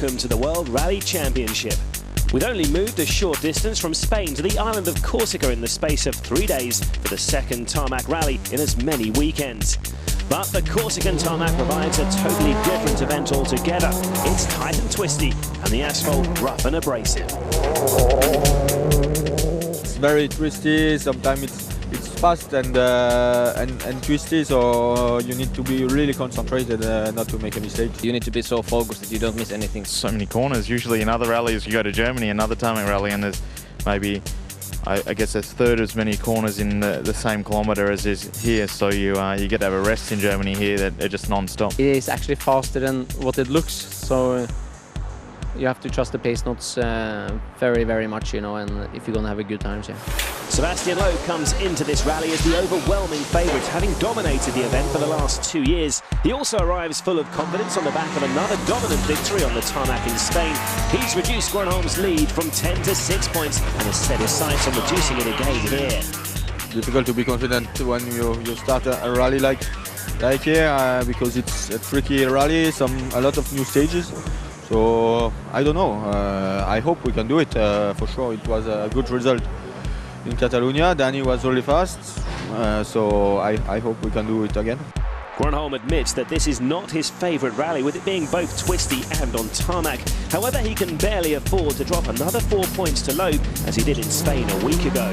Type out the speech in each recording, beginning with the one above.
welcome to the World Rally Championship. We've only moved a short distance from Spain to the island of Corsica in the space of 3 days for the second tarmac rally in as many weekends. But the Corsican tarmac provides a totally different event altogether. It's tight and twisty, and the asphalt rough and abrasive. It's very twisty. Sometimes it's fast and twisty, so you need to be really concentrated not to make a mistake. You need to be so focused that you don't miss anything. So many corners. Usually in other rallies, you go to Germany, another tarmac rally, and there's maybe, I guess, a third as many corners in the same kilometre as is here. So you get to have a rest in Germany here that are just non-stop. It is actually faster than what it looks. So you have to trust the pace notes very, very much, you know, and if you're going to have a good time, yeah. Sebastian Loeb comes into this rally as the overwhelming favourite, having dominated the event for the last 2 years. He also arrives full of confidence on the back of another dominant victory on the tarmac in Spain. He's reduced Grönholm's lead from 10 to 6 points and has set his sights on reducing it again here. Difficult to be confident when you start a rally like here because it's a tricky rally, a lot of new stages. So I don't know. I hope we can do it for sure. It was a good result in Catalonia. Danny was really fast, so I hope we can do it again. Grönholm admits that this is not his favourite rally, with it being both twisty and on tarmac. However, he can barely afford to drop another 4 points to Loeb, as he did in Spain a week ago.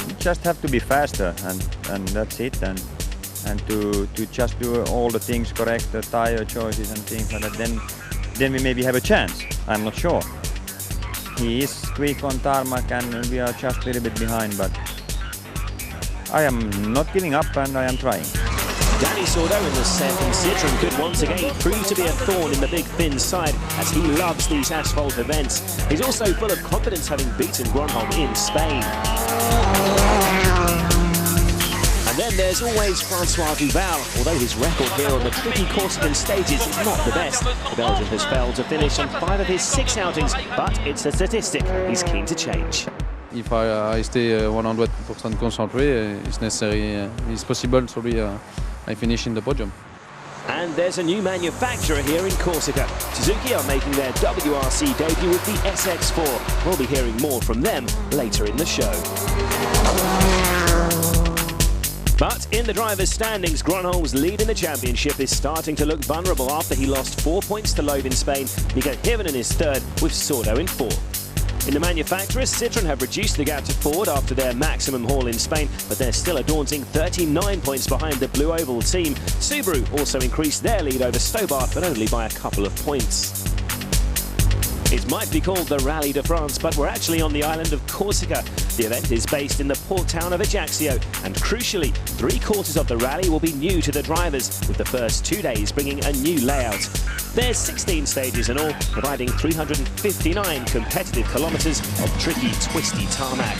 You just have to be faster, and that's it. And to just do all the things correct, the tyre choices and things like that, then we maybe have a chance. I'm not sure. He is quick on tarmac and we are just a little bit behind, but I am not giving up and I am trying. Danny Sordo in the second Citroen could once again prove to be a thorn in the Big Finn's side, as he loves these asphalt events. He's also full of confidence, having beaten Grönholm in Spain. And then there's always Francois Duval. Although his record here on the tricky Corsican stages is not the best, the Belgian has failed to finish on 5 of his 6 outings, but it's a statistic he's keen to change. If I stay 100% concentré, it's necessary, it's possible, I finish in the podium. And there's a new manufacturer here in Corsica. Suzuki are making their WRC debut with the SX4. We'll be hearing more from them later in the show. But in the drivers' standings, Grönholm's lead in the championship is starting to look vulnerable after he lost 4 points to Loeb in Spain. Mika Hirvonen is third, with Sordo in fourth. In the manufacturers, Citroen have reduced the gap to Ford after their maximum haul in Spain, but they're still a daunting 39 points behind the Blue Oval team. Subaru also increased their lead over Stobart, but only by a couple of points. It might be called the Rallye de France, but we're actually on the island of Corsica. The event is based in the port town of Ajaccio, and crucially, 3/4 of the rally will be new to the drivers, with the first 2 days bringing a new layout. There's 16 stages in all, providing 359 competitive kilometres of tricky, twisty tarmac.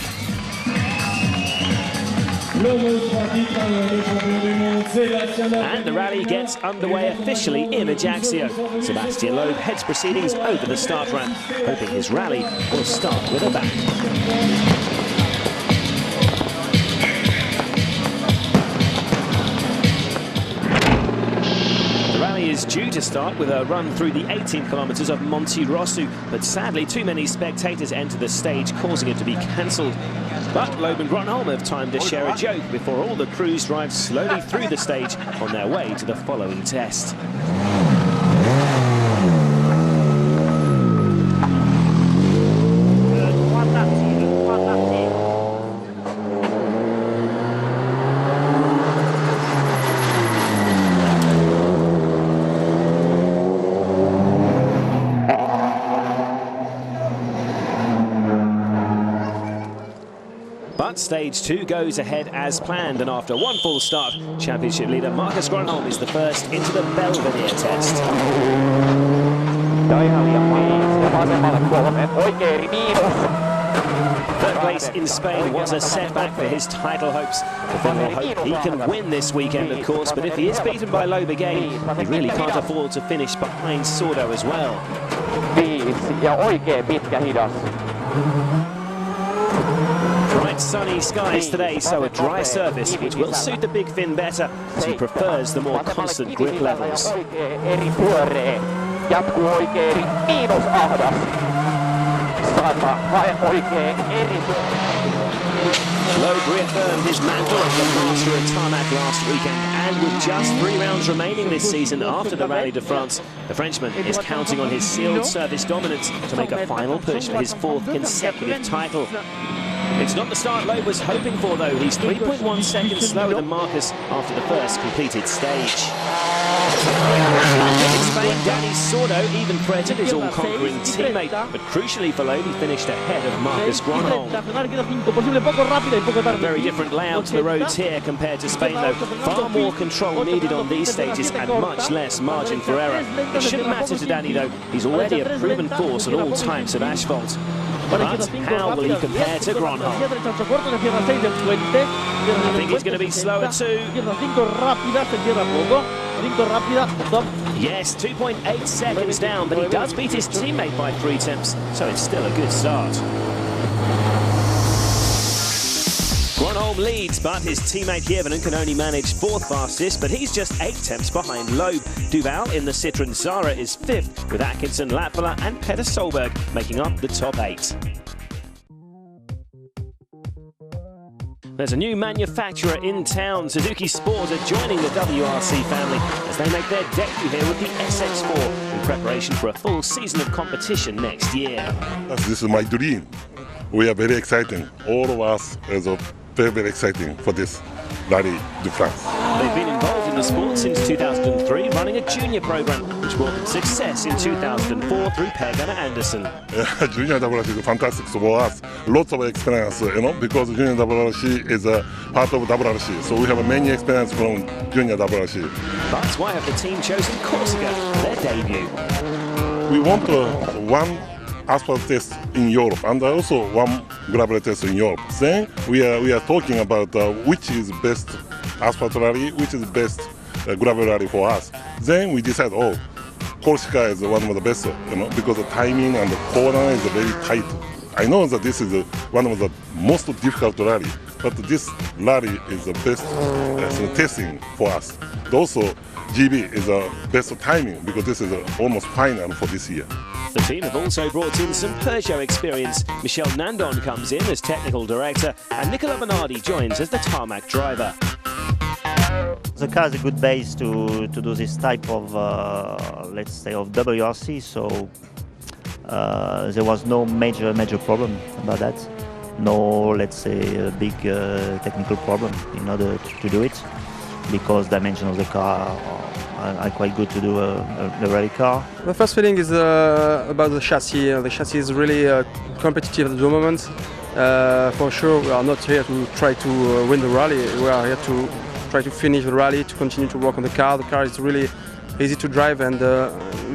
And the rally gets underway officially in Ajaccio. Sebastian Loeb heads proceedings over the start ramp, hoping his rally will start with a bang. Is due to start with a run through the 18 kilometres of Monte Rosso, but sadly too many spectators enter the stage, causing it to be cancelled. But Loeb and Grönholm have time to share a joke before all the crews drive slowly through the stage on their way to the following test. But stage 2 goes ahead as planned, and after one full start, championship leader Marcus Grönholm is the first into the Belvedere test. Third place in Spain was a setback for his title hopes. The Finn will hope he can win this weekend, of course, but if he is beaten by Loeb again, he really can't afford to finish behind Sordo as well. Bright sunny skies today, so a dry surface, which will suit the Big Finn better, as he prefers the more constant grip levels. jatkuu oikein miinusahdas. Sata vain oikein Loeb reaffirmed his mantle as the master of tarmac last weekend, and with just 3 rounds remaining this season after the Rallye de France, the Frenchman is counting on his sealed surface dominance to make a final push for his 4th consecutive title. It's not the start Loeb was hoping for, though. He's 3.1 seconds slower than Marcus after the first completed stage. In Spain, Dani Sordo even threatened his all-conquering teammate, but crucially for Loeb, he finished ahead of Marcus Gronholm. A very different layout to the roads here compared to Spain, though. Far more control needed on these stages and much less margin for error. It shouldn't matter to Dani, though. He's already a proven force on all types of asphalt. But how will he compare to Gronholm? I think he's going to be slower too. Yes, 2.8 seconds down, but he does beat his teammate by 3 tenths, so it's still a good start. Gronholm leads, but his teammate Hirvonen can only manage 4th fastest, but he's just 8 tenths behind Loeb. Duval in the Citroën Zara is 5th, with Atkinson, Latvala and Petter Solberg making up the top 8. There's a new manufacturer in town. Suzuki Sport are joining the WRC family as they make their debut here with the SX4 in preparation for a full season of competition next year. This is my dream. We are very excited. All of us is very, very exciting for this Rallye de France. They've been involved in the sport since 2003, running a junior program, which brought them success in 2004 through Per Gunnar Andersen. Junior WRC is fantastic for us. Lots of experience, because Junior WRC is a part of WRC. So we have many experience from Junior WRC. But why have the team chosen Corsica for their debut? We want one asphalt test in Europe and also one gravel test in Europe. Then we are talking about which is best asphalt rally, which is best gravel rally for us. Then we decide, Corsica is one of the best, because the timing and the corner is very tight. I know that this is one of the most difficult rally, but this rally is the best testing for us. Also, GB is the best timing because this is almost final for this year. The team have also brought in some Peugeot experience. Michel Nandon comes in as technical director and Nicola Bernardi joins as the tarmac driver. The car is a good base to do this type of, let's say, of WRC, so there was no major problem about that. No, let's say, a big technical problem in order to do it, because dimension of the car are quite good to do a rally car. The first feeling is about the chassis. The chassis is really competitive at the moment. For sure, we are not here to try to win the rally. We are here to try to finish the rally, to continue to work on the car. The car is really easy to drive, and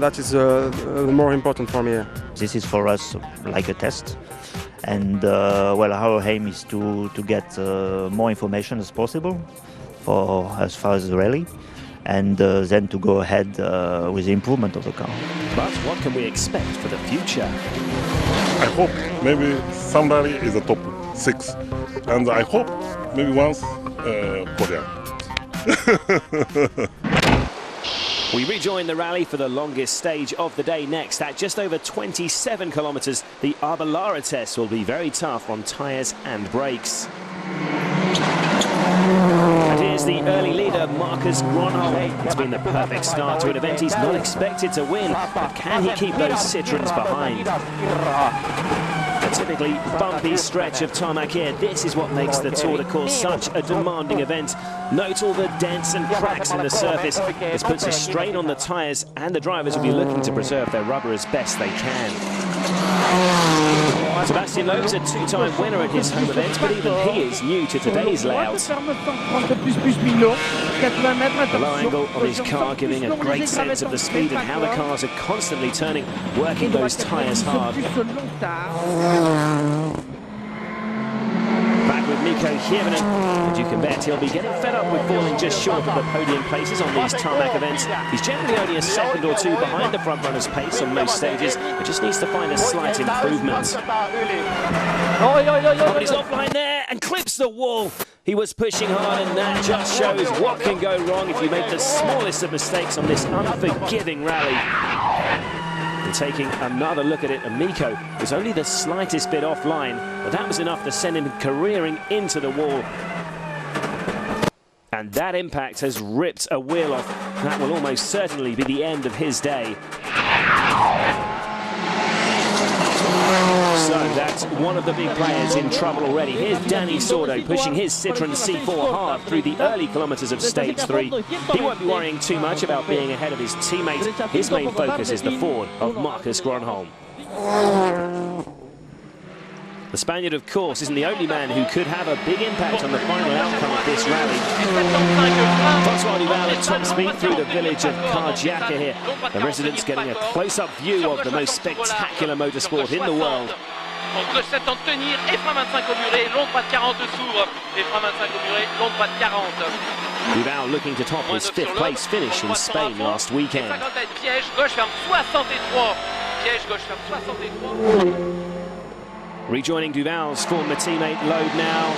that is the more important for me. This is for us like a test. And well, our aim is to get more information as possible for as far as the rally, and then to go ahead with the improvement of the car. But what can we expect for the future? I hope maybe somebody is a top 6, and I hope maybe once Korea. We rejoin the rally for the longest stage of the day next. At just over 27 kilometres, the Arbolara test will be very tough on tyres and brakes. And here's the early leader, Marcus Gronholm. It's been the perfect start to an event he's not expected to win, but can he keep those Citroens behind? A typically bumpy stretch of tarmac here. This is what makes the Tour de Corse such a demanding event. Note all the dents and cracks in the surface. This puts a strain on the tyres, and the drivers will be looking to preserve their rubber as best they can. Sébastien Loeb's a 2-time winner at his home event, but even he is new to today's layout. The low angle of his car giving a great sense of the speed and how the cars are constantly turning, working those tyres hard. Back with Mikko Hirvonen, and you can bet he'll be getting fed up with falling just short of the podium places on these tarmac events. He's generally only a second or two behind the front runner's pace on most stages, but just needs to find a slight improvement. Oh, but he's offline there and clips the wall. He was pushing hard, and that just shows what can go wrong if you make the smallest of mistakes on this unforgiving rally. And taking another look at it, Amico was only the slightest bit offline, but that was enough to send him careering into the wall. And that impact has ripped a wheel off. That will almost certainly be the end of his day. So that's one of the big players in trouble already. Here's Dani Sordo pushing his Citroën C4 hard through the early kilometres of stage 3. He won't be worrying too much about being ahead of his teammate. His main focus is the Ford of Marcus Grönholm. The Spaniard, of course, isn't the only man who could have a big impact on the final outcome of this rally. François Duval at top speed through the village of Cardiaca here. The residents getting a close-up view of the most spectacular motorsport in the world. Entre 7 ans de tenir et frein 25 au muret, long pas de 40 s'ouvre et frein 25 au muret, long pas de 40. Duval looking to top his 5th place finish in Spain last weekend. Piège gauche ferme 63. Piège gauche ferme 63. Rejoining Duval's former teammate Loeb now.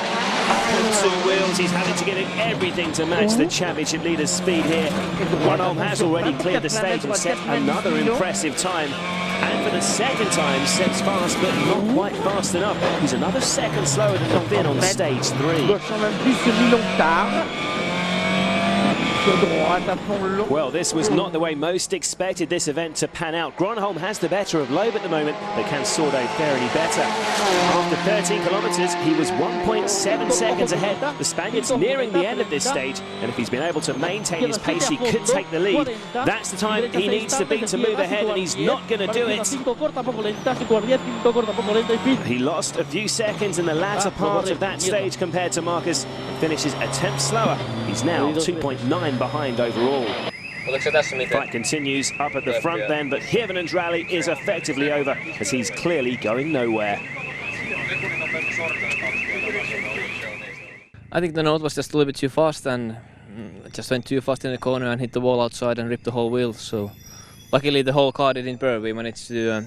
Up on 2 wheels, he's having to get everything to match the championship leader's speed here. Grönholm has already cleared the stage and set another impressive time. And for the second time, sets fast, but not quite fast enough. He's another second slower than the Finn on stage 3. Well, this was not the way most expected this event to pan out. Grönholm has the better of Loeb at the moment, but can Sordo fare any better? After 13 kilometres, he was 1.7 seconds ahead. The Spaniard's nearing the end of this stage, and if he's been able to maintain his pace, he could take the lead. That's the time he needs to beat to move ahead, and he's not going to do it. He lost a few seconds in the latter part of that stage compared to Marcus. Finishes a tenth slower. He's now 2.9 behind overall. Fight continues up at the front then, but Hirvanen's rally is effectively over as he's clearly going nowhere. I think the note was just a little bit too fast and just went too fast in the corner and hit the wall outside and ripped the whole wheel. So luckily the whole car didn't burn. We managed to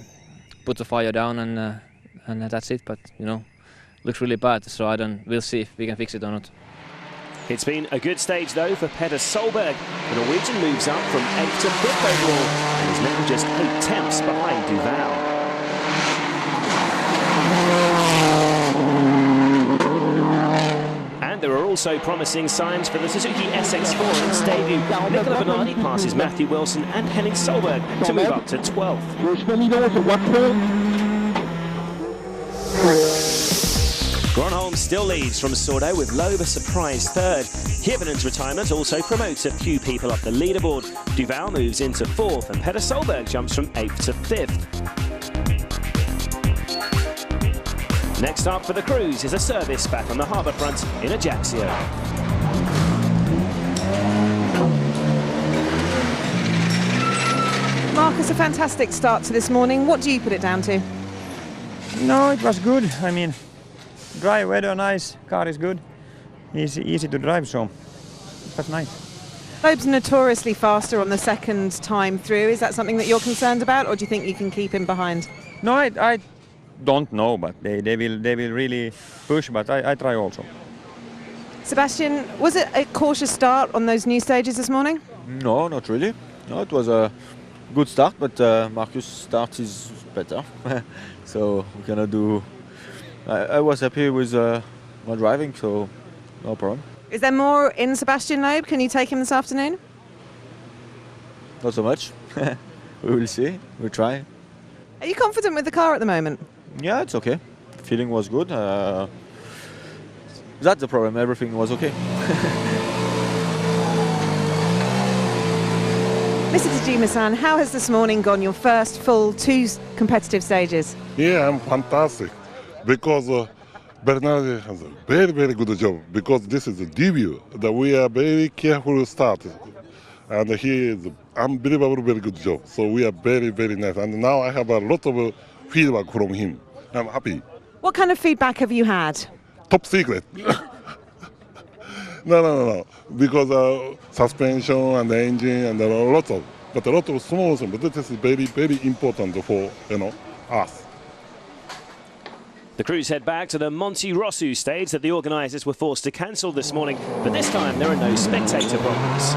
put the fire down and that's it. But you know, looks really bad. So we'll see if we can fix it or not. It's been a good stage though for Petter Solberg. The Norwegian moves up from 8th to 5th overall and is now just 8 tenths behind Duval. And there are also promising signs for the Suzuki SX4 in its debut. Nicola Bernardi passes Matthew Wilson and Henning Solberg to move up to 12th. Grönholm still leads from Sordo with Loeb a surprise 3rd. Hirvanen's retirement also promotes a few people up the leaderboard. Duval moves into 4th and Petter Solberg jumps from 8th to 5th. Next up for the crews is a service back on the harbour front in Ajaccio. Marcus, a fantastic start to this morning. What do you put it down to? No, it was good. I mean, dry weather, nice, car is good, easy to drive, so that's nice. Loeb's notoriously faster on the second time through. Is that something that you're concerned about, or do you think you can keep him behind? No, I don't know, but they will really push, but I try also. Sebastian, was it a cautious start on those new stages this morning? No, not really. No, it was a good start, but Marcus' start is better, so we cannot do. I was happy with my driving, so no problem. Is there more in Sebastian Loeb? Can you take him this afternoon? Not so much. We will see. We'll try. Are you confident with the car at the moment? Yeah, it's okay. The feeling was good. That's the problem. Everything was okay. Mr. Tajima-san, how has this morning gone? Your first full 2 competitive stages? Yeah, I'm fantastic. Because Bernardi has a very, very good job. Because this is a debut, that we are very careful start. And he is unbelievable, very good job. So we are very, very nice. And now I have a lot of feedback from him. I'm happy. What kind of feedback have you had? Top secret. No. Because suspension and the engine and a lot of small things. But this is very, very important for us. The crews head back to the Monte Rosso stage that the organisers were forced to cancel this morning, but this time there are no spectator problems.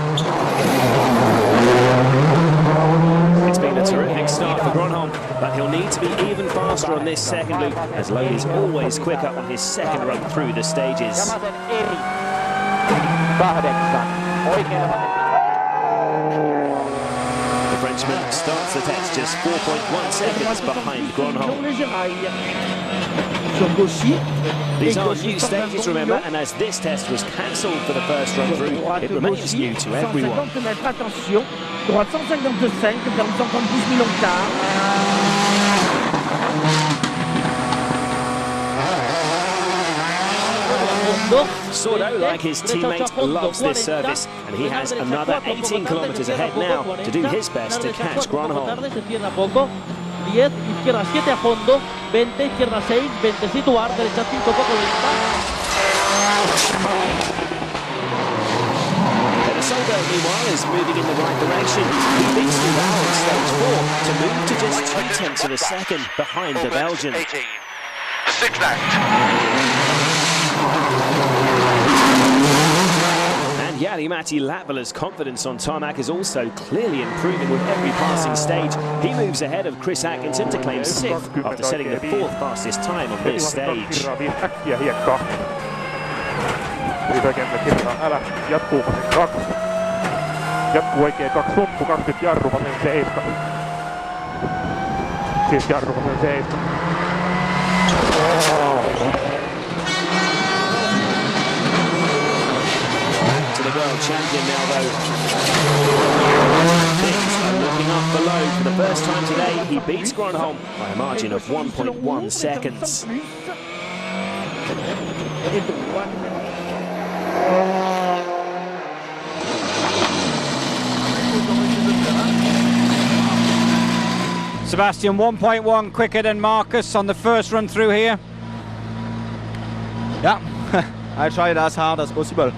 It's been a terrific start for Gronholm, but he'll need to be even faster on this second loop, as Loeb is always quicker on his second run through the stages. The Frenchman starts the test just 4.1 seconds behind Gronholm. These are new stages, remember, and as this test was cancelled for the first run through, it remains new to everyone. Sordo, like his teammate, loves this service, and he has another 18 kilometres ahead now to do his best to catch Gronholm. 10, izquierda 7 a fondo, 20, izquierda 6, 20 situar, derecha 5 poco lenta. Petter Solberg, meanwhile, is moving in the right direction. He beats Duval in stage 4 to move to just 0.2 of a second behind the Belgian. 18. 6 left. Jari-Matti Latvala's confidence on tarmac is also clearly improving with every passing stage. He moves ahead of Chris Atkinson to claim 6th after setting the 4th fastest time on this stage. Jatkuu oikein 2 sumppu, 20 jarru, vasen 7. Siis jarru, vasen 7. To the world champion now, though. Things are looking up for Loeb. For the first time today, he beats Gronholm by a margin of 1.1 seconds. Sebastian 1.1 quicker than Marcus on the first run through here. Yeah, I tried as hard as possible.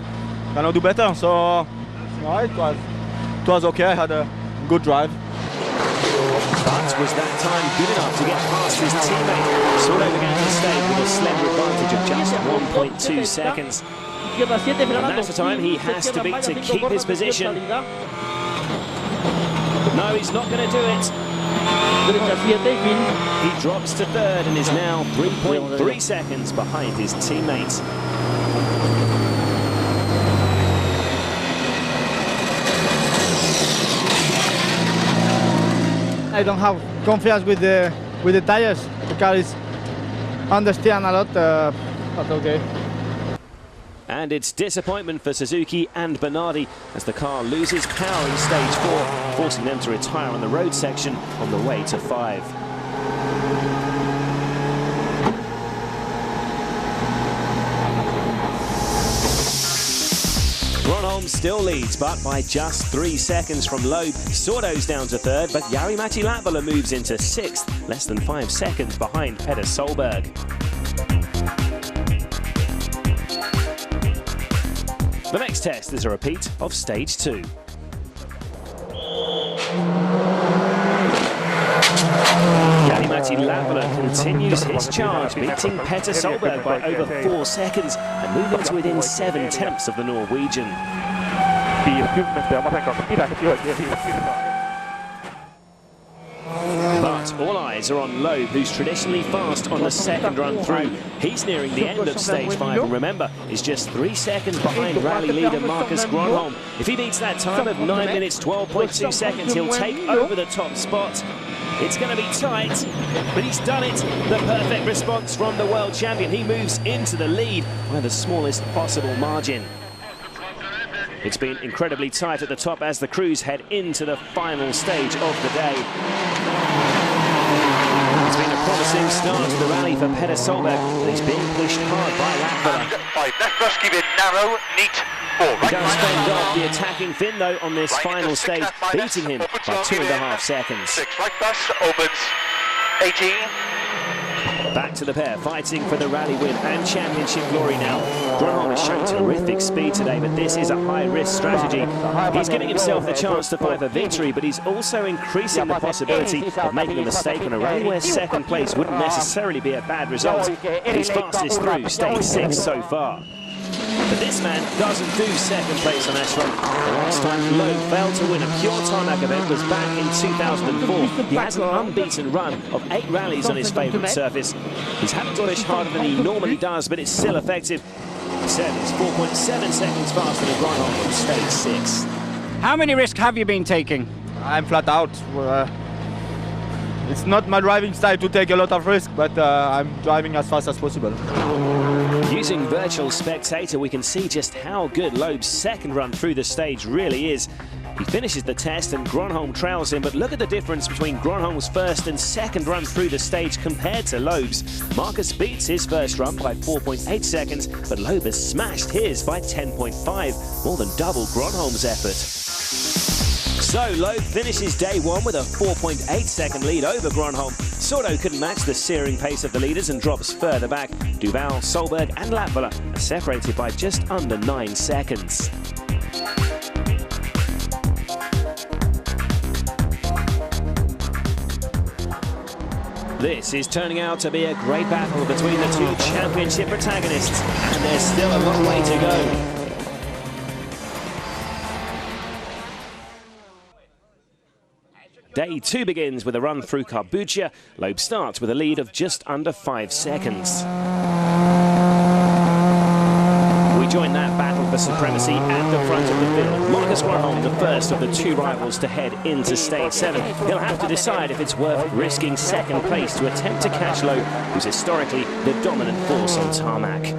Cannot do better, so yeah, it was okay. I had a good drive. But was that time good enough to get past his teammate? Sordo began the stage with a slender advantage of just 1.2 seconds. And that's the time he has to beat to keep his position. No, he's not going to do it. He drops to 3rd and is now 3.3 seconds behind his teammate. I don't have confidence with the tires. The car is understeering a lot, but okay. And it's disappointment for Suzuki and Bernardi as the car loses power in stage 4, forcing them to retire on the road section on the way to 5. Gronholm still leads, but by just 3 seconds from Loeb. Sordo's down to 3rd, but Jari-Matti Latvala moves into 6th, less than 5 seconds behind Petter Solberg. The next test is a repeat of stage 2. Jari-Matti Latvala continues his charge, beating Petter Solberg by over 4 seconds and moving to within 7/10 of the Norwegian. But all eyes are on Loeb, who's traditionally fast on the second run through. He's nearing the end of stage 5 and remember, is just 3 seconds behind rally leader Marcus Gronholm. If he beats that time of 9 minutes 12.2 seconds, he'll take over the top spot. It's going to be tight, but he's done it. The perfect response from the world champion. He moves into the lead by the smallest possible margin. It's been incredibly tight at the top as the crews head into the final stage of the day. It's been a promising start to the rally for Petter Solberg, but he's being pushed hard by Latvala. 5 left bus, keep it narrow, neat. 4 right. He does fend off the attacking Finn though on this final stage, beating him by 2.5 seconds. 6 right bus, opens 18. Back to the pair, fighting for the rally win and championship glory now. Gronholm has shown terrific speed today, but this is a high-risk strategy. He's giving himself the chance to fight for victory, but he's also increasing the possibility of making a mistake on a rally where second place wouldn't necessarily be a bad result. He's fastest through stage 6 so far. But this man doesn't do second place on Ashram. The last time Loeb failed to win a pure tarmac event was back in 2004. He has an unbeaten run of 8 rallies on his favourite surface. He's having to push harder than he normally does, but it's still effective. He said it's 4.7 seconds faster than Gronholm on stage 6. How many risks have you been taking? I'm flat out. It's not my driving style to take a lot of risk, but I'm driving as fast as possible. Using Virtual Spectator, we can see just how good Loeb's second run through the stage really is. He finishes the test and Gronholm trails him, but look at the difference between Gronholm's first and second run through the stage compared to Loeb's. Marcus beats his first run by 4.8 seconds, but Loeb has smashed his by 10.5, more than double Gronholm's effort. So Loeb finishes day 1 with a 4.8-second lead over Gronholm. Sordo couldn't match the searing pace of the leaders and drops further back. Duval, Solberg and Latvala are separated by just under 9 seconds. This is turning out to be a great battle between the two championship protagonists, and there's still a long way to go. Day 2 begins with a run through Karbucha. Loeb starts with a lead of just under 5 seconds. We join that battle for supremacy at the front of the field. Marcus Gronholm, the first of the 2 rivals to head into stage 7. He'll have to decide if it's worth risking second place to attempt to catch Loeb, who's historically the dominant force on tarmac.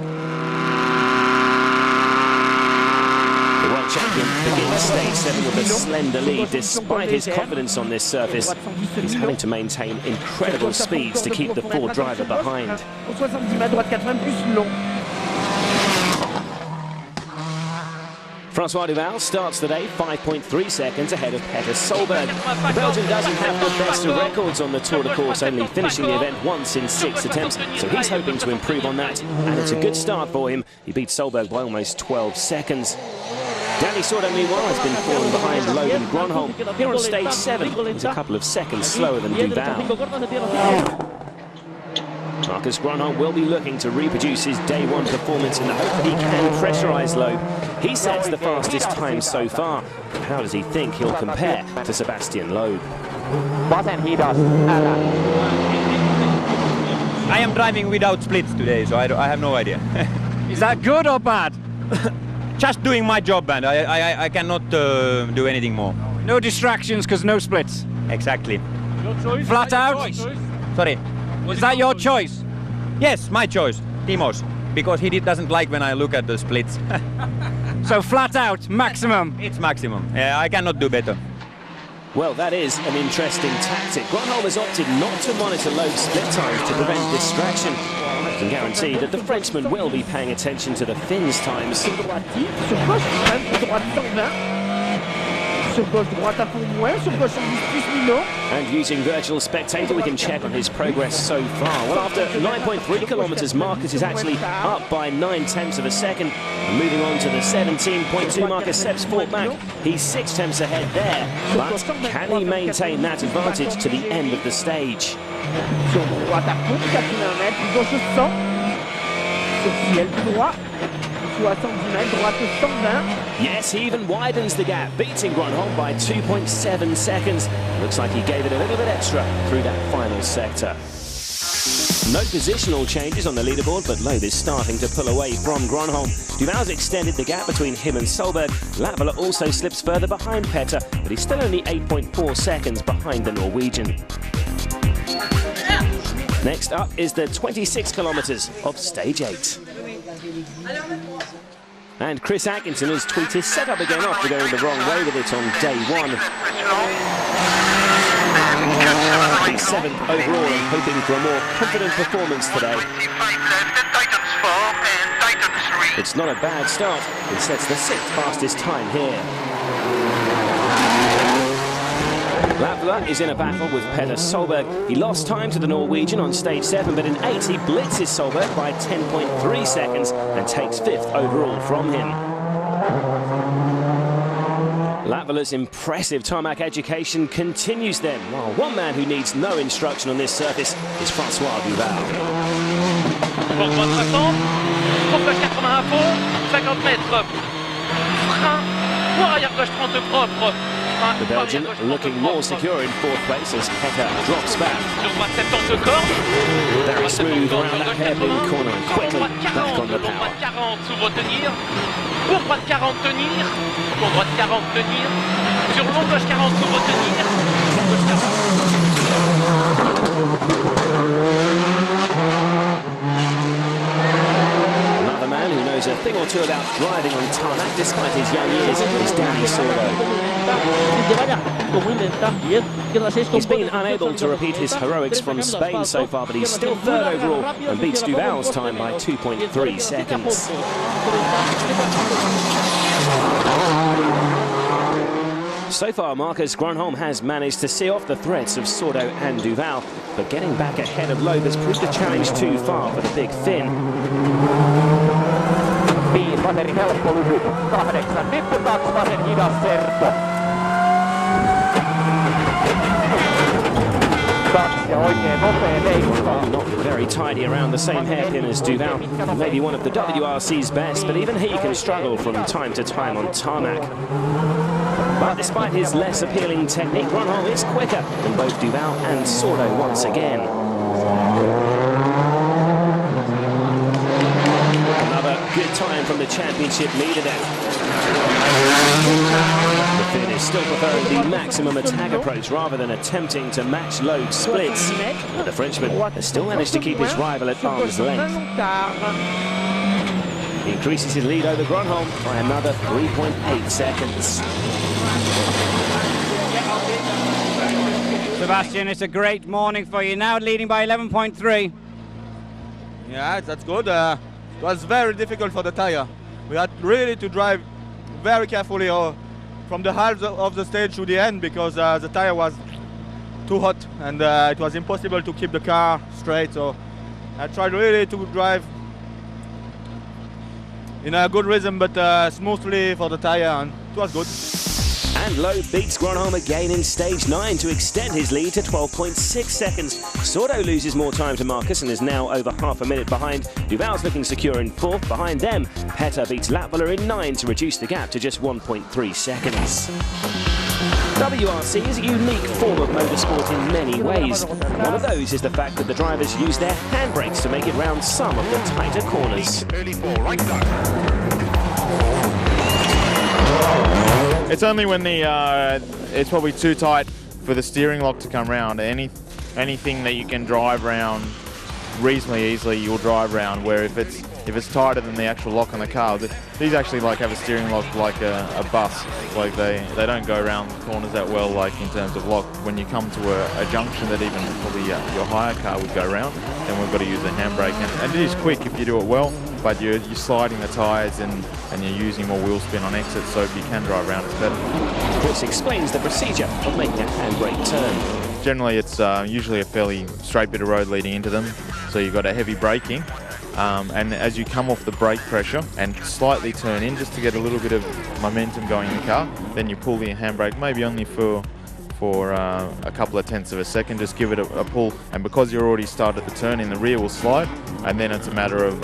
Champion begins stage 7 with a slender lead. Despite his confidence on this surface, he's having to maintain incredible speeds to keep the Ford driver behind. Francois Duval starts the day 5.3 seconds ahead of Petter Solberg. The Belgian doesn't have the best of records on the Tour de Course, only finishing the event once in 6 attempts, so he's hoping to improve on that, and it's a good start for him. He beats Solberg by almost 12 seconds. Danny Sordo, meanwhile, has been falling behind Loeb and Gronholm. Here on stage 7, he's a couple of seconds slower than Duval. Marcus Gronholm will be looking to reproduce his day 1 performance in the hope that he can pressurise Loeb. He sets the fastest time so far. How does he think he'll compare to Sebastian Loeb? What and he does. I am driving without splits today, so I have no idea. Is that good or bad? Just doing my job, and I cannot do anything more. No distractions because no splits. Exactly. Your choice? Flat out? Sorry. Was that your choice? Yes, my choice, Timo's, because he doesn't like when I look at the splits. So flat out, maximum? It's maximum. Yeah, I cannot do better. Well, that is an interesting tactic. Gronholm has opted not to monitor Loeb's split times to prevent distraction. I can guarantee that the Frenchman will be paying attention to the Finn's times. And using Virtual Spectator, we can check on his progress so far. Well, after 9.3 kilometres, Marcus is actually up by 9/10 of a second. And moving on to the 17.2 Marcus Sepp's fought back. He's 6/10 ahead there. But can he maintain that advantage to the end of the stage? Yes, he even widens the gap, beating Gronholm by 2.7 seconds. Looks like he gave it a little bit extra through that final sector. No positional changes on the leaderboard, but Loeb is starting to pull away from Gronholm. Duval's extended the gap between him and Solberg. Latvala also slips further behind Petter, but he's still only 8.4 seconds behind the Norwegian. Next up is the 26 kilometres of stage 8. And Chris Atkinson has tweeted his setup again after going the wrong way with it on day 1. He's 7th overall and hoping for a more confident performance today. It's not a bad start. It sets the 6th fastest time here. Lavler is in a battle with Petter Solberg. He lost time to the Norwegian on stage 7, but in 8 he blitzes Solberg by 10.3 seconds and takes 5th overall from him. Lavler's impressive tarmac education continues then, while one man who needs no instruction on this surface is Francois Duval. Pour 60, propre 81 fond, 50 mètres. Frein, pour arrière gauche 30 propre. The Belgian looking more secure in 4th place as Petter drops back. Sur droite 70 cordes. Very smooth around that hairpin corner and quickly back on the power. Droite 40 s'ouvre tenir. Pour droite 40 tenir. Pour droite 40 tenir. Sur long gauche 40 s'ouvre tenir. Long gauche 40. Another man who knows a thing or two about driving on tarmac despite his young years is Danny Sordo. He's been unable to repeat his heroics from Spain so far, but he's still 3rd overall and beats Duval's time by 2.3 seconds. So far, Marcus Grönholm has managed to see off the threats of Sordo and Duval, but getting back ahead of Loeb has proved a challenge too far for the big Finn. Pateri helppo lyhyt, 8, Mippu 2, vasen hidas Serpo. 2 ja oikein nopea leikka. Not very tidy around the same hairpin as Duval. Maybe one of the WRC's best, but even he can struggle from time to time on tarmac. But despite his less appealing technique, Grönholm is quicker than both Duval and Sordo once again. Another good time from the championship leader then. The Finn is still preferring the maximum attack approach rather than attempting to match load splits. But the Frenchman has still managed to keep his rival at arm's length. He increases his lead over Grönholm by another 3.8 seconds. Sebastian, it's a great morning for you. Now leading by 11.3. Yeah, that's good. It was very difficult for the tire. We had really to drive very carefully from the half of the stage to the end because the tire was too hot and it was impossible to keep the car straight. So I tried really to drive in a good rhythm, but smoothly for the tire, and it was good. And Loeb beats Grönholm again in stage 9 to extend his lead to 12.6 seconds. Sordo loses more time to Marcus and is now over half a minute behind. Duval's looking secure in 4th. Behind them, Petter beats Latvala in 9 to reduce the gap to just 1.3 seconds. WRC is a unique form of motorsport in many ways. One of those is the fact that the drivers use their handbrakes to make it round some of the tighter corners. It's only when it's probably too tight for the steering lock to come round. Anything that you can drive round reasonably easily, you'll drive round. Where if it's tighter than the actual lock on the car, these actually have a steering lock like a bus. Like they don't go around corners that well, like in terms of lock. When you come to a junction that even probably your higher car would go around, then we've got to use the handbrake. And it is quick if you do it well, but you're sliding the tyres and you're using more wheel spin on exit, so if you can drive around, it's better. This explains the procedure of making a handbrake turn. Generally, it's usually a fairly straight bit of road leading into them, so you've got a heavy braking. And as you come off the brake pressure and slightly turn in just to get a little bit of momentum going in the car, then you pull the handbrake, maybe only for a couple of tenths of a second, just give it a pull, and because you're already started the turn in, the rear will slide, and then it's a matter of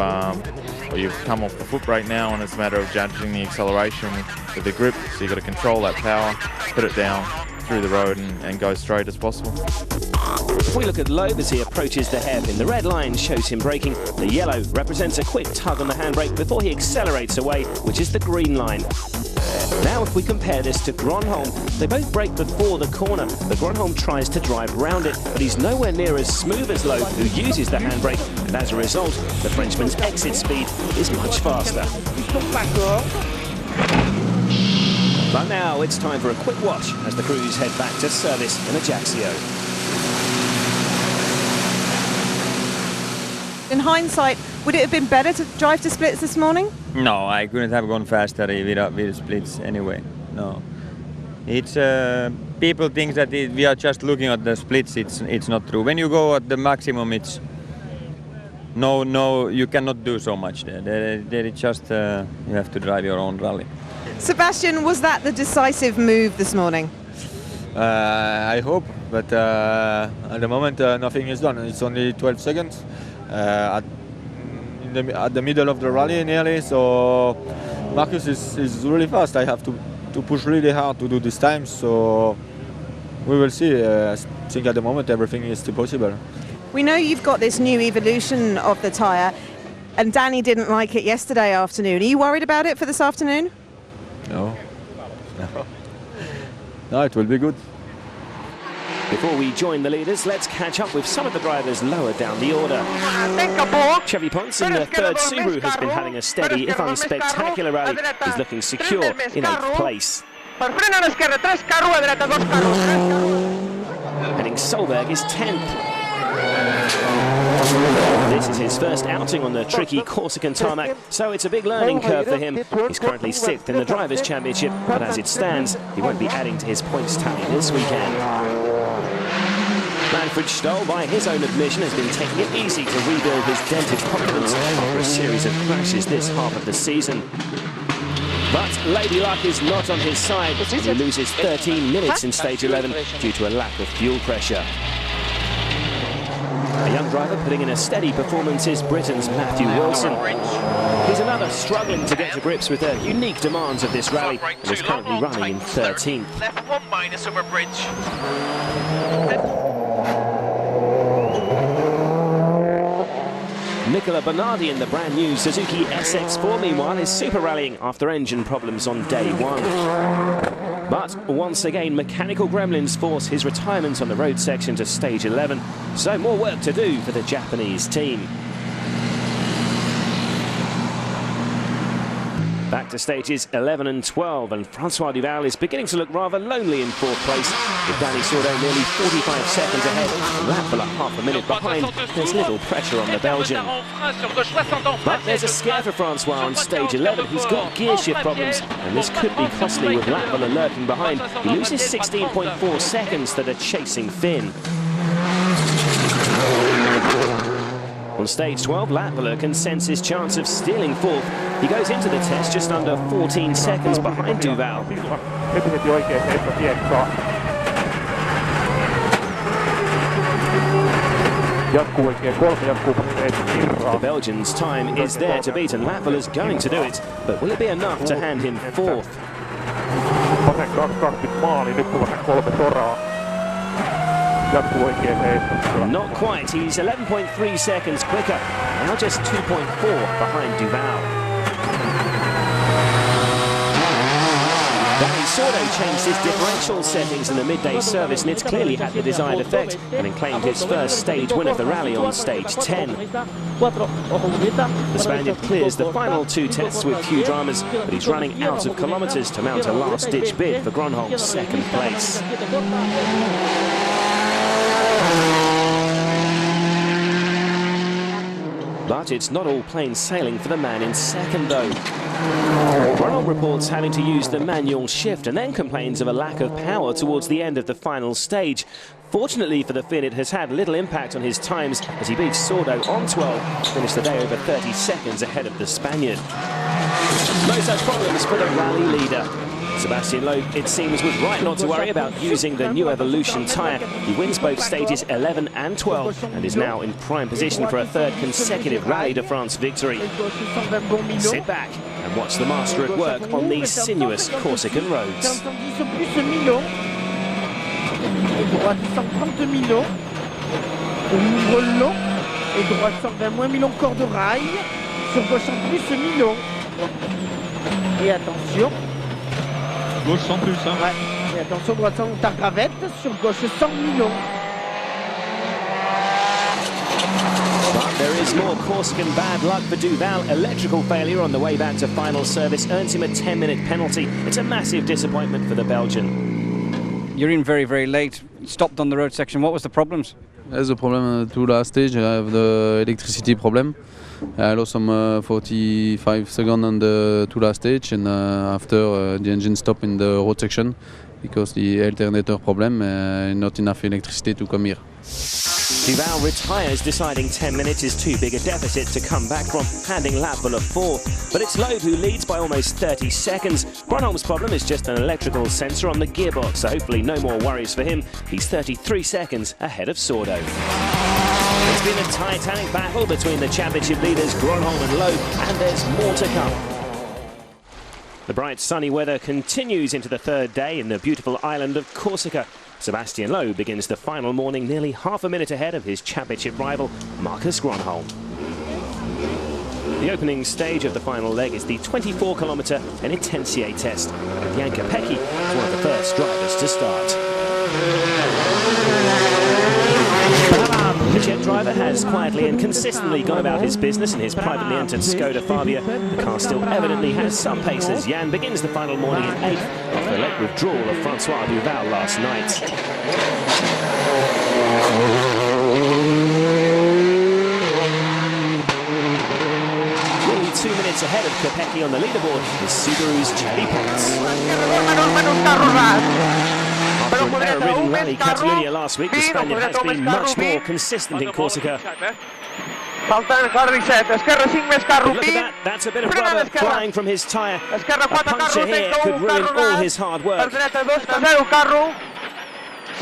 you've come off the foot brake now, and it's a matter of judging the acceleration with the grip, so you've got to control that power, put it down through the road and go straight as possible. If we look at Loeb as he approaches the hairpin, the red line shows him braking. The yellow represents a quick tug on the handbrake before he accelerates away, which is the green line. Now if we compare this to Grönholm, they both brake before the corner, but Grönholm tries to drive round it, but he's nowhere near as smooth as Loeb, who uses the handbrake, and as a result, the Frenchman's exit speed is much faster. But now it's time for a quick watch as the crews head back to service in Ajaccio. In hindsight, would it have been better to drive to splits this morning? No, I couldn't have gone faster with splits anyway. No, It's people think that we are just looking at the splits. It's not true. When you go at the maximum, it's no, you cannot do so much there. There it's just you have to drive your own rally. Sebastian, was that the decisive move this morning? I hope, but at the moment nothing is done. It's only 12 seconds at the middle of the rally nearly. So Marcus is really fast. I have to push really hard to do this time. So we will see. I think at the moment everything is still possible. We know you've got this new evolution of the tyre, and Danny didn't like it yesterday afternoon. Are you worried about it for this afternoon? No. No, it will be good. Before we join the leaders, let's catch up with some of the drivers lower down the order. Chevy Ponce in the third Subaru has been having a steady, if unspectacular rally. He's looking secure in 8th place. Henning Solberg is 10th. This is his first outing on the tricky Corsican tarmac, so it's a big learning curve for him. He's currently 6th in the Drivers' Championship, but as it stands, he won't be adding to his points tally this weekend. Manfred Stoll, by his own admission, has been taking it easy to rebuild his dented confidence after a series of crashes this half of the season. But Lady Luck is not on his side, as he loses 13 minutes in stage 11 due to a lack of fuel pressure. A young driver putting in a steady performance is Britain's Matthew Wilson. He's another struggling to get to grips with the unique demands of this rally and is currently running in 13th. Left 1 minus over bridge. Nicola Bernardi in the brand new Suzuki SX4 meanwhile is super rallying after engine problems on day 1. But once again, mechanical gremlins force his retirement on the road section to stage 11. So more work to do for the Japanese team. Back to stages 11 and 12, and Francois Duval is beginning to look rather lonely in 4th place, with Danny Sordo nearly 45 seconds ahead and Latvala half a minute behind. There's little pressure on the Belgian. But there's a scare for Francois on stage 11. He's got gear shift problems, and this could be costly with Latvala lurking behind. He loses 16.4 seconds to the chasing Finn. On stage 12, Latvala can sense his chance of stealing 4th. He goes into the test just under 14 seconds behind Duval. The Belgian's time is there to beat, and Latvala's going to do it, but will it be enough to hand him 4th? Not quite, he's 11.3 seconds quicker, now just 2.4 behind Duval. Danny Sordo changed his differential settings in the midday service, and it's clearly had the desired effect, having claimed his first stage win of the rally on stage 10. The Spaniard clears the final 2 tests with few dramas, but he's running out of kilometres to mount a last-ditch bid for Gronholm's 2nd place. But it's not all plain sailing for the man in 2nd, though. Gronholm reports having to use the manual shift and then complains of a lack of power towards the end of the final stage. Fortunately for the Finn, it has had little impact on his times as he beats Sordo on 12, finished the day over 30 seconds ahead of the Spaniard. No such problems for the rally leader. Sebastian Loeb, it seems, was right not to worry about using the new Evolution tyre. He wins both stages 11 and 12 and is now in prime position for a 3rd consecutive Rally de France victory. Sit back and watch the master at work on these sinuous Corsican roads. Gauche 100 plus, hein. Ouais. Et attention, droite 100, Targravette, sur gauche 100 Milon. But there is more Corsican bad luck for Duval. Electrical failure on the way back to final service earns him a 10-minute penalty. It's a massive disappointment for the Belgian. You're in very, very late. Stopped on the road section. What was the problems? There's a problem to last stage. I have the electricity problem. I lost some 45 seconds on the to last stage, and after the engine stopped in the road section, because the alternator problem, not enough electricity to come here. Duval retires, deciding 10 minutes is too big a deficit to come back from, handing Latvala 4th. But it's Loeb who leads by almost 30 seconds. Gronholm's problem is just an electrical sensor on the gearbox, so hopefully no more worries for him. He's 33 seconds ahead of Sordo. It's been a titanic battle between the championship leaders Gronholm and Loeb, and there's more to come. The bright sunny weather continues into the third day in the beautiful island of Corsica. Sebastian Loeb begins the final morning nearly half a minute ahead of his championship rival, Marcus Gronholm. The opening stage of the final leg is the 24-kilometre Intensier test. Jan Kopecky is one of the first drivers to start. The Jet driver has quietly and consistently gone about his business in his privately entered Skoda Fabia. The car still evidently has some pace as Jan begins the final morning in 8th after the late withdrawal of Francois Duval last night. Nearly 2 minutes ahead of Kopecky on the leaderboard is Subaru's Charlie Potts. After an error-ridden rally Catalunya last week, the Spaniard has been much more consistent in Corsica. But look at that, that's a bit of rubber flying from his tyre. A puncture here could ruin all his hard work.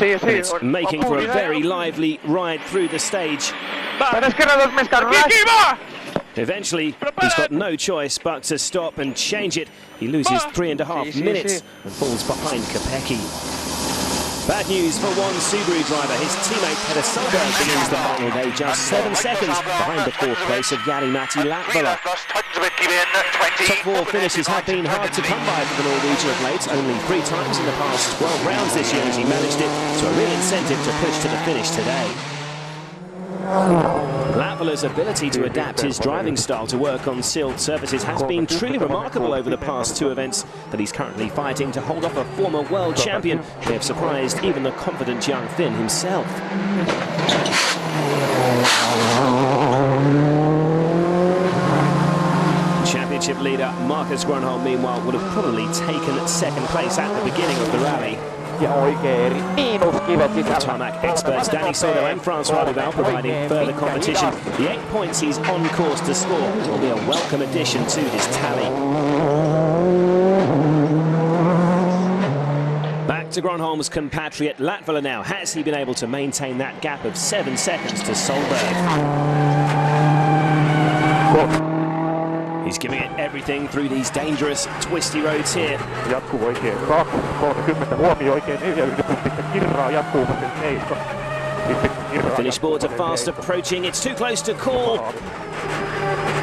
And it's making for a very lively ride through the stage. Eventually, he's got no choice but to stop and change it. He loses 3.5 minutes and falls behind Kopecky. Bad news for one Subaru driver. His teammate Peter Sundberg begins the final day just 7 seconds behind the 4th place of Jari-Matti Latvala. Top 4 finishes have been hard to come by for the Norwegian of late. Only 3 times in the past 12 rounds this year as he managed it, so a real incentive to push to the finish today. Latvala's ability to adapt his driving style to work on sealed surfaces has been truly remarkable over the past 2 events that he's currently fighting to hold off a former world champion. They have surprised even the confident young Finn himself. Championship leader Marcus Gronholm, meanwhile, would have probably taken 2nd place at the beginning of the rally. Tarmac experts Danny Sordo and Francois Duval providing further competition. The 8 points he's on course to score will be a welcome addition to his tally. Back to Gronholm's compatriot Latvala now. Has he been able to maintain that gap of 7 seconds to Solberg? He's giving it everything through these dangerous, twisty roads here. Finish boards are fast approaching. It's too close to call.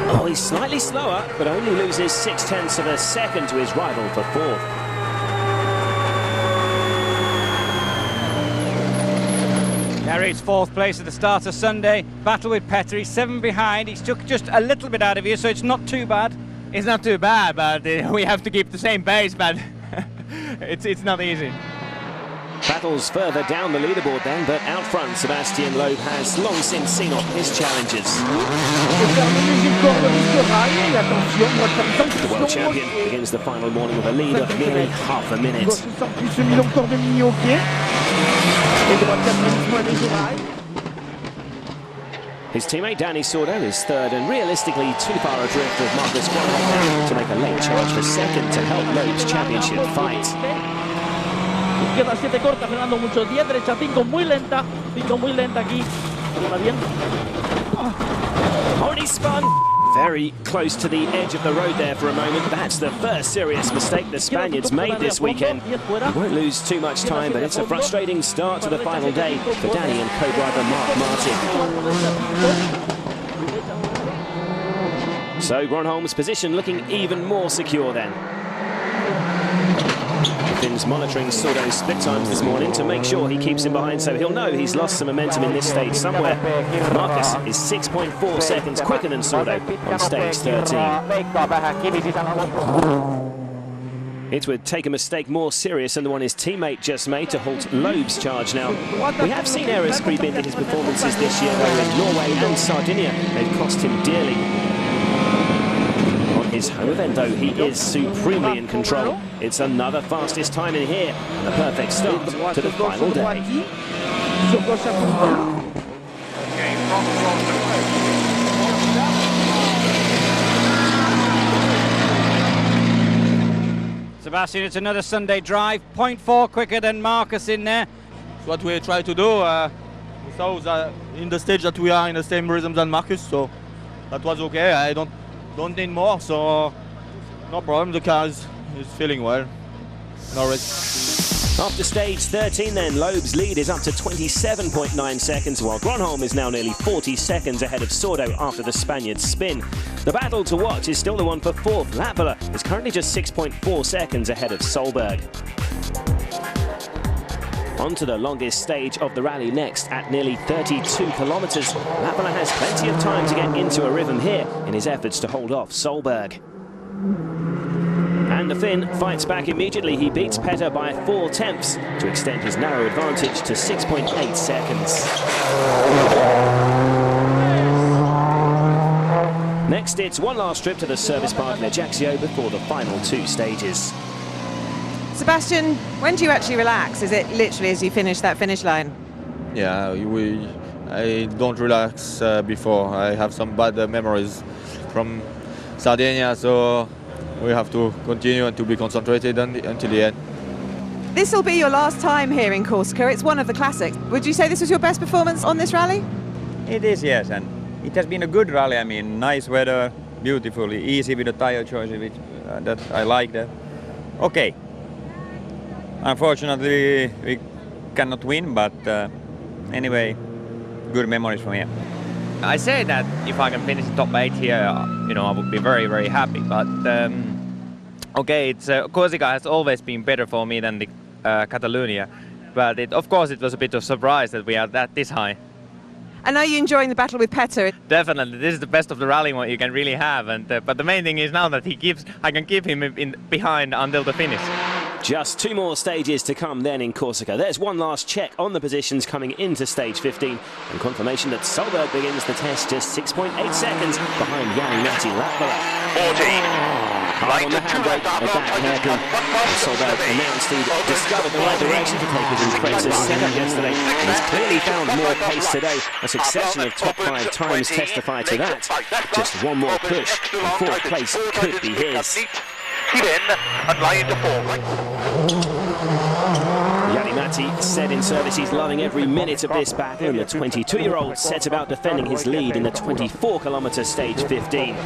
Oh, he's slightly slower, but only loses 0.6 of a second to his rival for 4th. Gary's 4th place at the start of Sunday. Battle with Petri, 7 behind. He's took just a little bit out of you, so it's not too bad. It's not too bad, but we have to keep the same pace, but it's not easy. Battles further down the leaderboard then, but out front, Sebastian Loeb has long since seen off his challenges. The world champion begins the final morning with a lead of nearly half a minute. His teammate Danny Sordo is 3rd and realistically too far adrift of Marcus Gronholm to make a late charge for 2nd to help Loeb's championship fight. Izquierda 7 corta, frenando mucho. 10 derecha, 5 muy lenta. 5 muy lenta aquí. Funciona bien. Oh, and he spun very close to the edge of the road there for a moment. That's the first serious mistake the Spaniards made this weekend. He won't lose too much time, but it's a frustrating start to the final day for Danny and co-driver Mark Martin. So Gronholm's position looking even more secure then. Finn's monitoring Sordo's split times this morning to make sure he keeps him behind, so he'll know he's lost some momentum in this stage somewhere. Marcus is 6.4 seconds quicker than Sordo on stage 13. It would take a mistake more serious than the one his teammate just made to halt Loeb's charge now. We have seen errors creep into his performances this year, though, in Norway and Sardinia. They've cost him dearly. His home event, though, he is supremely in control. It's another fastest time in here, and a perfect start to the final day. Sebastian, it's another Sunday drive, 0.4 quicker than Marcus in there. It's what we try to do. We saw that in the stage that we are in the same rhythm than Marcus, so that was okay. I don't need more, so no problem. The car is feeling well. No risk. After stage 13 then, Loeb's lead is up to 27.9 seconds, while Gronholm is now nearly 40 seconds ahead of Sordo after the Spaniard's spin. The battle to watch is still the one for fourth. Latvala is currently just 6.4 seconds ahead of Solberg. On to the longest stage of the rally next at nearly 32 kilometres. Latvala has plenty of time to get into a rhythm here in his efforts to hold off Solberg. And the Finn fights back immediately. He beats Petter by 4/10 to extend his narrow advantage to 6.8 seconds. Next, it's one last trip to the service park in Ajaccio before the final two stages. Sebastian, when do you actually relax? Is it literally as you finish that finish line? Yeah, I don't relax before. I have some bad memories from Sardinia, so we have to continue and to be concentrated until the end. This will be your last time here in Corsica. It's one of the classics. Would you say this was your best performance on this rally? It is, yes, and it has been a good rally. I mean, nice weather, beautifully easy with the tire choices, which that I like that. Okay. Unfortunately, we cannot win, but anyway, good memories from here. I say that if I can finish the top 8 here, I would be very, very happy. But okay, Corsica has always been better for me than the Catalonia. But of course, it was a bit of a surprise that we are this high. And are you enjoying the battle with Petter? Definitely, this is the best of the rally what you can really have. And but the main thing is now that I can keep him behind until the finish. Just two more stages to come then in Corsica. There's one last check on the positions coming into stage 15 and confirmation that Solberg begins the test just 6.8 seconds behind Jari-Matti Latvala. 14. Hard on the handbrake at that hairpin. Solberg announced he'd discovered the right direction to take his impressive setup yesterday and has clearly found more pace today. A succession of top 5 times testify to that. Just one more push and fourth place could be his. Hit in and lie into fourth. Jari-Matti said in service he's loving every minute of this battle, and the 22-year-old set about defending his lead in the 24-kilometre stage 15.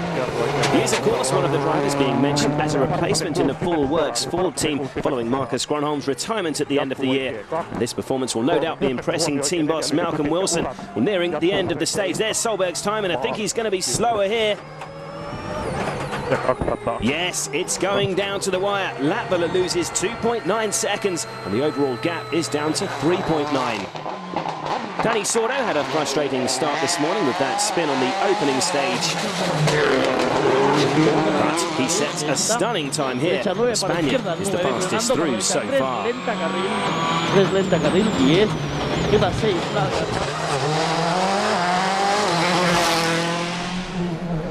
He is, of course, one of the drivers being mentioned as a replacement in the Full Works Ford team following Marcus Gronholm's retirement at the end of the year. And this performance will no doubt be impressing team boss Malcolm Wilson. Well, nearing the end of the stage, there's Solberg's time, and I think he's going to be slower here. Yes, it's going down to the wire. Latvala loses 2.9 seconds and the overall gap is down to 3.9. Dani Sordo had a frustrating start this morning with that spin on the opening stage. But he sets a stunning time here. The Spaniard is the fastest through so far.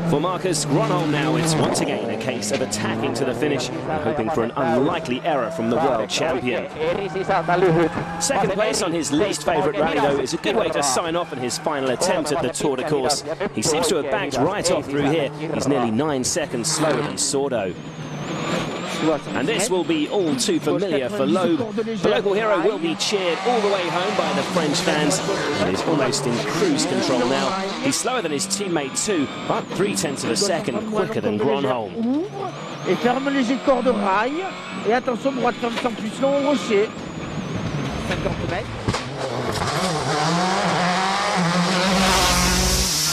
For Marcus Gronholm now, it's once again a case of attacking to the finish and hoping for an unlikely error from the world champion. Second place on his least favourite rally, though, is a good way to sign off on his final attempt at the Tour de Corse. He seems to have banked right off through here. He's nearly 9 seconds slower than Sordo. And this will be all too familiar for Loeb. The local hero will be cheered all the way home by the French fans and is almost in cruise control now. He's slower than his teammate too, but 0.3 of a second quicker than Gronholm. Et ferme les écorts de rail. Et attention, droite ferme plus long au rocher. 50 mètres.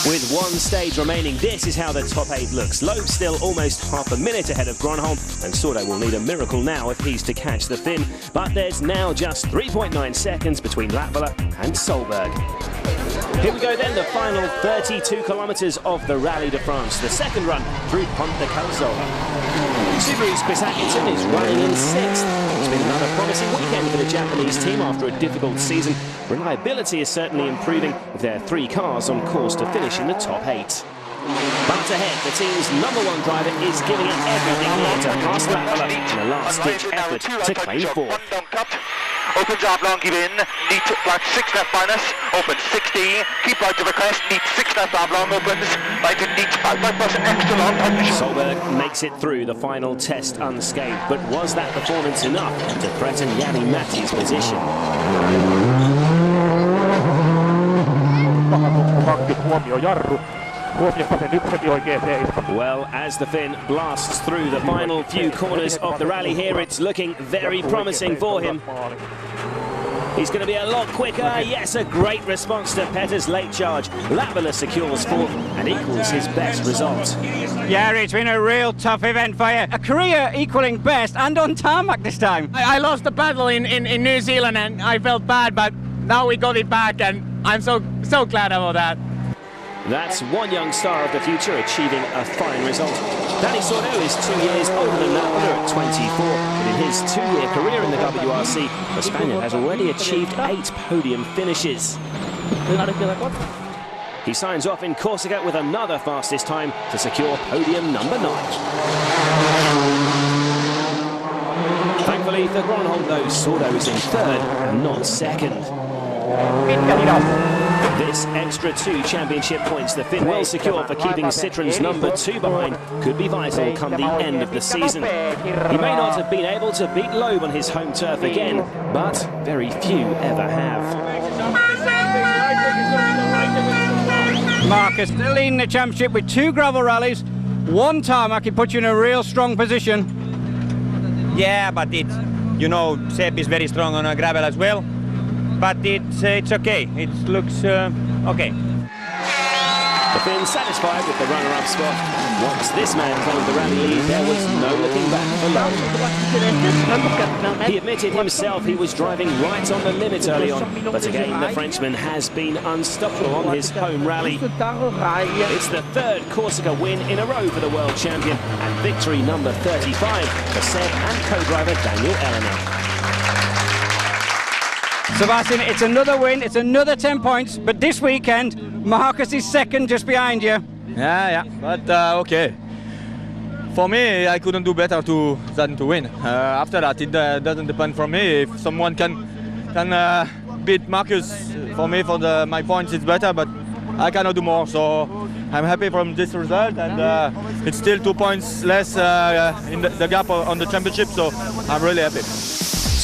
With one stage remaining, this is how the top 8 looks. Loeb still almost half a minute ahead of Gronholm, and Sordo will need a miracle now if he's to catch the Finn. But there's now just 3.9 seconds between Latvala and Solberg. Here we go then, the final 32 kilometres of the Rally de France, the second run through Pont de Calzola. Subaru's Chris Atkinson is running in 6th. It's been another promising weekend for the Japanese team after a difficult season. Reliability is certainly improving with their 3 cars on course to finish in the top 8. But ahead, the team's #1 driver is giving it everything here to pass Latvala in a last-ditch effort to claim 4th. Opens up long, give in, neat like 6 left minus, opens 16, keep right to the crest, neat 6 left half long, opens, right to neat 5% extra long. Solberg makes it through the final test unscathed, but was that performance enough to threaten Jari Mäti's position? Well, as the Finn blasts through the final few corners of the rally here, it's looking very promising for him. He's going to be a lot quicker. Yes, a great response to Petter's late charge. Latvala secures 4th and equals his best result. Yeah, it's been a real tough event for you. A career equaling best and on tarmac this time. I lost the battle in New Zealand and I felt bad, but now we got it back and I'm so glad about that. That's one young star of the future achieving a fine result. Dani Sordo is 2 years older than Latvala at 24, but in his 2-year career in the WRC, the Spaniard has already achieved 8 podium finishes. He signs off in Corsica with another fastest time to secure podium number 9. Thankfully for Gronholm, though, Sordo is in 3rd and not 2nd. This extra 2 championship points the Finn will secure for keeping Citroen's #2 behind could be vital come the end of the season. He may not have been able to beat Loeb on his home turf again, but very few ever have. Marcus still leading the championship with 2 gravel rallies, 1 tarmac. It puts you in a real strong position. Yeah, but Seb is very strong on a gravel as well. But it's okay. It looks okay. The Finn satisfied with the runner-up spot. Once this man claimed the rally lead, there was no looking back for Loeb. He admitted himself he was driving right on the limit early on, but again the Frenchman has been unstoppable on his home rally. It's the 3rd Corsica win in a row for the world champion and victory number 35 for Seb and co-driver Daniel Elena. Sebastian, it's another win, it's another 10 points, but this weekend, Marcus is 2nd just behind you. Yeah, but okay. For me, I couldn't do better than to win. After that, it doesn't depend from me. If someone can beat Marcus, for me, for my points, it's better, but I cannot do more. So I'm happy from this result, and it's still 2 points less in the gap on the championship, so I'm really happy.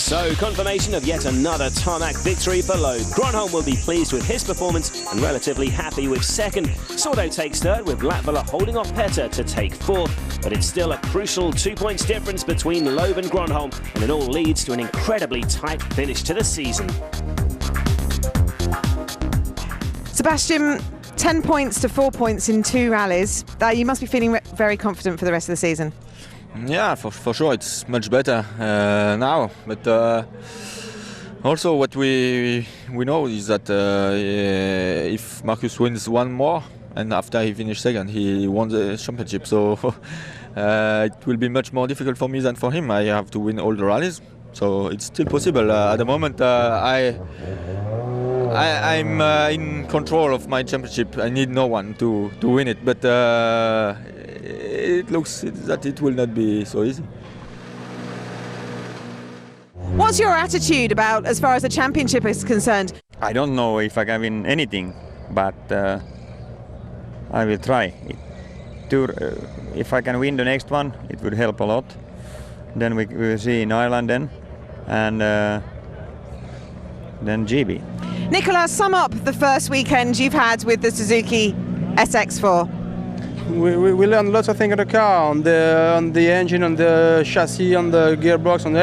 So, confirmation of yet another tarmac victory for Loeb. Gronholm will be pleased with his performance and relatively happy with 2nd. Sordo takes 3rd, with Latvala holding off Petter to take 4th. But it's still a crucial 2 points difference between Loeb and Gronholm, and it all leads to an incredibly tight finish to the season. Sebastian, 10 points to 4 points in 2 rallies. You must be feeling very confident for the rest of the season. Yeah, for sure, it's much better now. But also, what we know is that if Marcus wins 1 more, and after he finished 2nd, he won the championship. So it will be much more difficult for me than for him. I have to win all the rallies, so it's still possible. At the moment, I'm in control of my championship. I need no one to win it, but it looks that it will not be so easy. What's your attitude about as far as the championship is concerned? I don't know if I can win anything, but I will try. If I can win the next one, it would help a lot. Then we will see in Ireland then, and then GB. Nicola, sum up the first weekend you've had with the Suzuki SX4. We learned lots of things on the car, on the engine, on the chassis, on the gearbox, on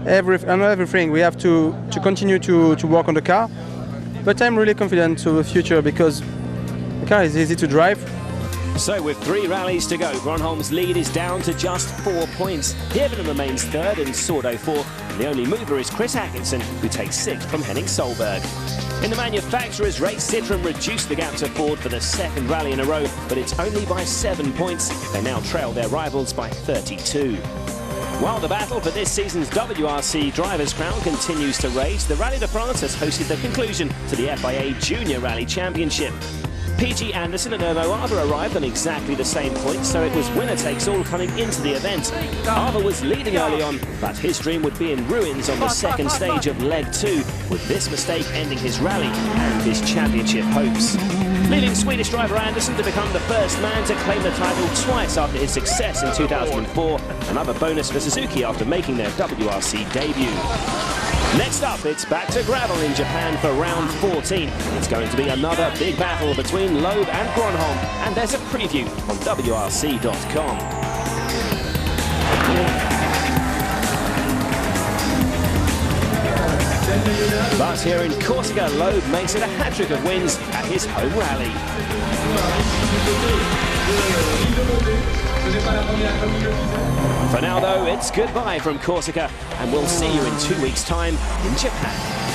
everything. We have to continue to work on the car. But I'm really confident to the future because the car is easy to drive. So with 3 rallies to go, Gronholm's lead is down to just 4 points. Hirvonen remains 3rd and Sordo 4th. And the only mover is Chris Atkinson, who takes 6th from Henning Solberg. In the manufacturer's race, Citroën reduced the gap to Ford for the 2nd rally in a row, but it's only by 7 points. They now trail their rivals by 32. While the battle for this season's WRC Drivers' Crown continues to rage, the Rallye de France has hosted the conclusion to the FIA Junior Rally Championship. PG Anderson and Ermo Arva arrived on exactly the same point, so it was winner takes all coming into the event. Arva was leading early on, but his dream would be in ruins on the second stage of leg 2, with this mistake ending his rally and his championship hopes. Leading Swedish driver Anderson to become the first man to claim the title twice after his success in 2004, another bonus for Suzuki after making their WRC debut. Next up, it's back to gravel in Japan for round 14. It's going to be another big battle between Loeb and Gronholm, and there's a preview on WRC.com. But here in Corsica, Loeb makes it a hat-trick of wins at his home rally. For now, though, it's goodbye from Corsica, and we'll see you in 2 weeks' time in Japan.